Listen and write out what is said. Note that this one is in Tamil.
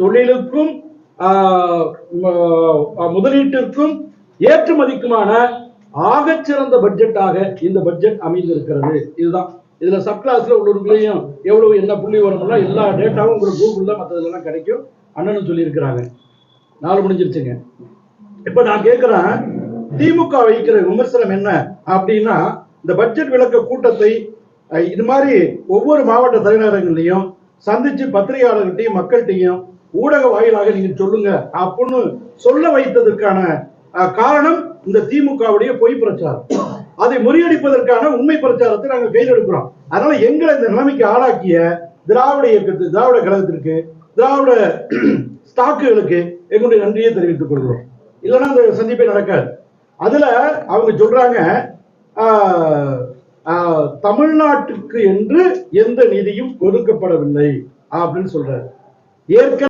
தொழிலுக்கும் முதலீட்டிற்கும் ஏற்றுமதிக்குமான ஆகச்சிறந்த பட்ஜெட்டாக இந்த பட்ஜெட் அமைந்திருக்கிறது. இதுதான் இதுல சப்கிளாஸ்ல உள்ளவர்களையும் எவ்வளவு என்ன புள்ளி வரணும்லாம் எல்லா டேட்டாவும் உங்களுக்கு கூகுள்ல மற்றதுலாம் கிடைக்கும். அண்ணனும் சொல்லியிருக்கிறாங்க. 4 முடிஞ்சிருச்சுங்க. இப்ப நான் கேட்கிறேன், திமுக வைக்கிற விமர்சனம் என்ன அப்படின்னா, இந்த பட்ஜெட் விளக்க கூட்டத்தை இது மாதிரி ஒவ்வொரு மாவட்ட தலைநகரங்களையும் சந்திச்சு பத்திரிகையாளர்கிட்டையும் மக்கள்கிட்டையும் ஊடக வாயிலாக நீங்க சொல்லுங்க அப்படின்னு சொல்ல வைத்ததற்கான காரணம் இந்த திமுகவுடைய பொய் பிரச்சாரம். அதை முறியடிப்பதற்கான உண்மை பிரச்சாரத்தை நாங்கள் கையில் எடுக்கிறோம். அதனால எங்களை இந்த நிலைமைக்கு ஆளாக்கிய திராவிட இயக்கத்து, திராவிட கழகத்திற்கு, திராவிட ஸ்டாக்குகளுக்கு எங்களுடைய நன்றியை தெரிவித்துக் கொள்கிறோம். இல்லைன்னா அந்த சந்திப்பே நடக்காது. அதுல அவங்க சொல்றாங்க, தமிழ்நாட்டுக்கு என்று எந்த நிதியும் ஒதுக்கப்படவில்லை அப்படின்னு சொல்றாரு. ஏற்கனவே